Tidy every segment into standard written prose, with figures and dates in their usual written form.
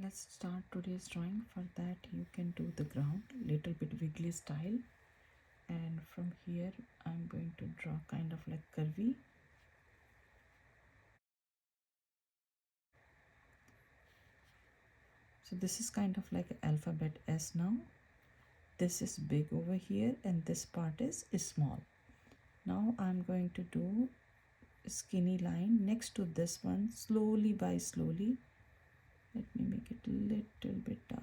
Let's start today's drawing. For that you can do the ground little bit wiggly style, and from here I'm going to draw kind of like curvy. So this is kind of like alphabet S now. This is big over here and this part is small. Now I'm going to do a skinny line next to this one, slowly by slowly. Let me make it a little bit dark.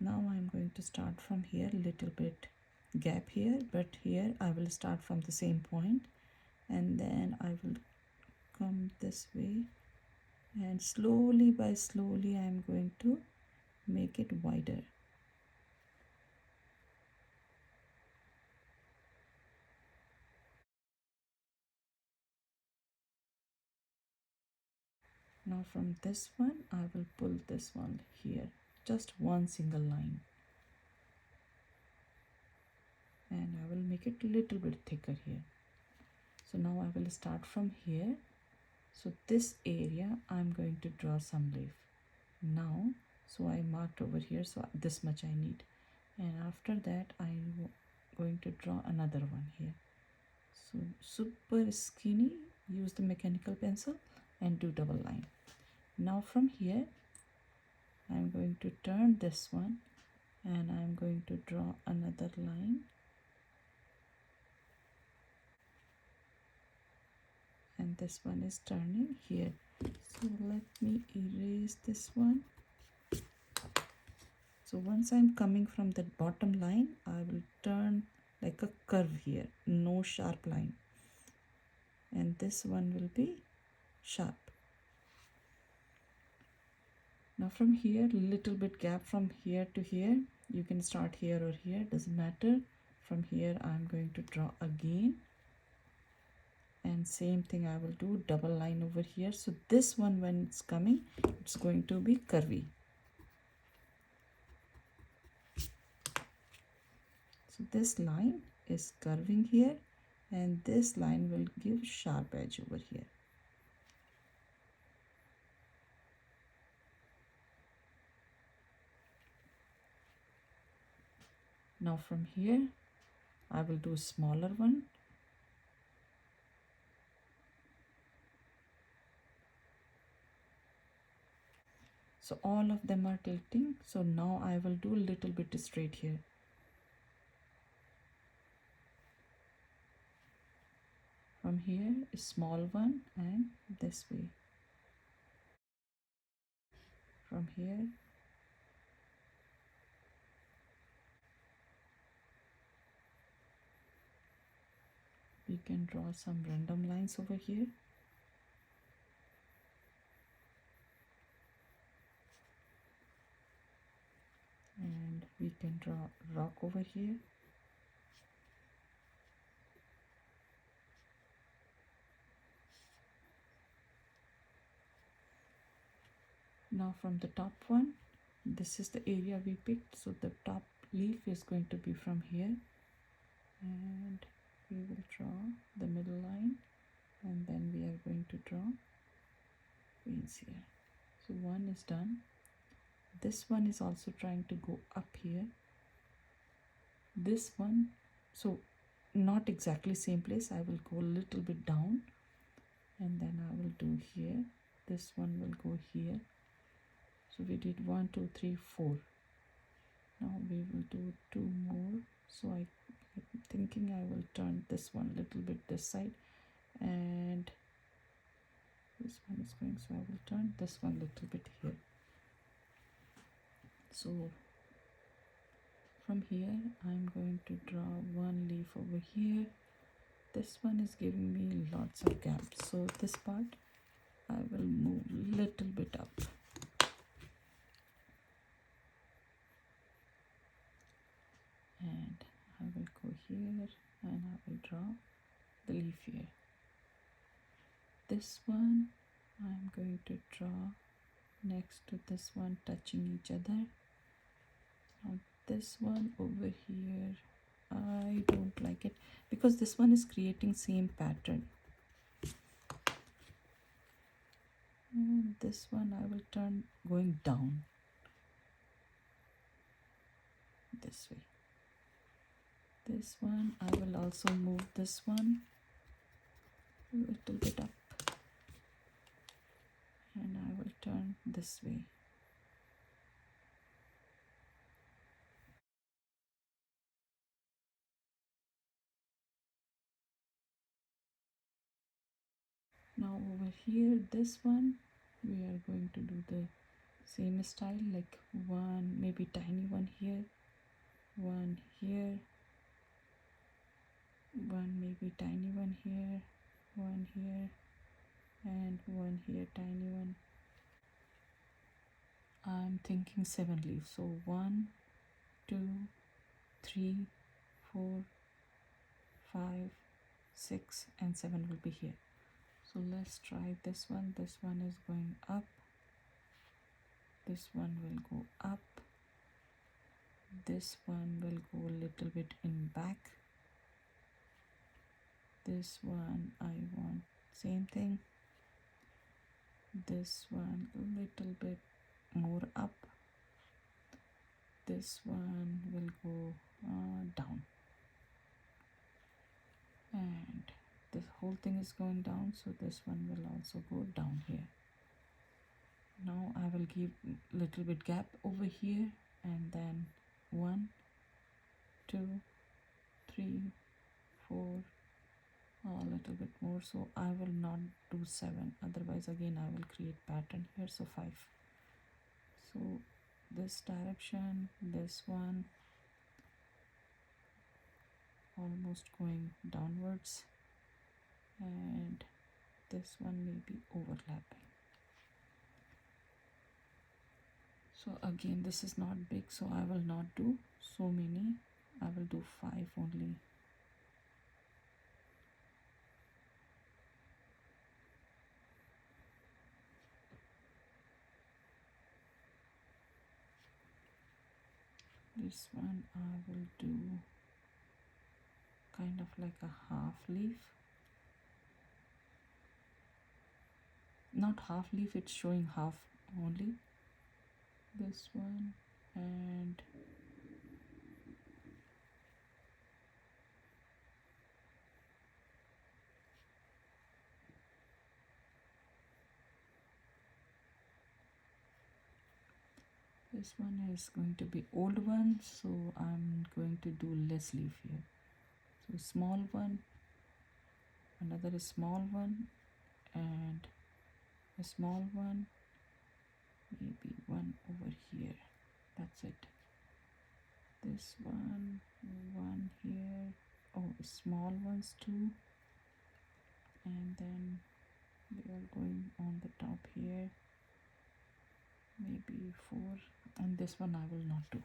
Now I'm going to start from here, little bit gap here, but here I will start from the same point and then I will come this way and slowly by slowly I'm going to make it wider. Now from this one I will pull this one here, just one single line, and I will make it a little bit thicker here. So now I will start from here. So this area I'm going to draw some leaf now. So I marked over here, so this much I need, and after that I'm going to draw another one here. So super skinny, use the mechanical pencil and do double line. Now from here I'm going to turn this one and I'm going to draw another line, and this one is turning here. So let me erase this one. So once I'm coming from the bottom line, I will turn like a curve here, no sharp line, and this one will be sharp. Now from here, little bit gap from here to here, you can start here or here, doesn't matter. From here I'm going to draw again, and same thing I will do, double line over here. So this one, when it's coming, it's going to be curvy. So this line is curving here and this line will give sharp edge over here. Now from here I will do a smaller one. So all of them are tilting. So now I will do a little bit straight here. From here a small one and this way. From here we can draw some random lines over here. And we can draw rock over here. Now from the top one, this is the area we picked, so the top leaf is going to be from here, and we will draw the middle line, and then we are going to draw veins here. So one is done. This one is also trying to go up here. This one, so not exactly same place, I will go a little bit down and then I will do here. This one will go here. So we did 1 2 3 4. Now we will do 2 more. So I'm thinking I will turn this one a little bit this side, and this one is going, so I will turn this one a little bit here. So from here I'm going to draw one leaf over here. This one is giving me lots of gaps, so this part I will move a little bit up. And I will go here and I will draw the leaf here. This one I'm going to draw next to this one, touching each other. Now this one over here I don't like it because this one is creating same pattern. And this one I will turn going down this way. This one I will also move this one a little bit up, and I will turn this way. Now over here, this one, we are going to do the same style, like one, maybe tiny one here, one here, one maybe tiny one here, one here, and one here, tiny one. I'm thinking 7 leaves. So 1, 2, 3, 4, 5, 6, and 7 will be here. So let's try this one. This one is going up. This one will go up. This one will go a little bit in back. This one I want same thing. This one a little bit more up. This one will go down, and this whole thing is going down, so this one will also go down here. Now I will give little bit gap over here, and then 1, 2, 3, 4, a little bit more. So I will not do 7, otherwise again I will create pattern here. So 5. So this direction, this one almost going downwards, and this one may be overlapping. So again, this is not big, so I will not do so many. I will do 5 only. This one I will do kind of like a half leaf. Not half leaf, it's showing half only. This one, and this one is going to be old one, so I'm going to do less leaf here. So small one, another small one, and a small one, maybe one over here. That's it. This one, one here. Oh, small ones too. And then we are going on the top here, maybe 4, and this one I will not do.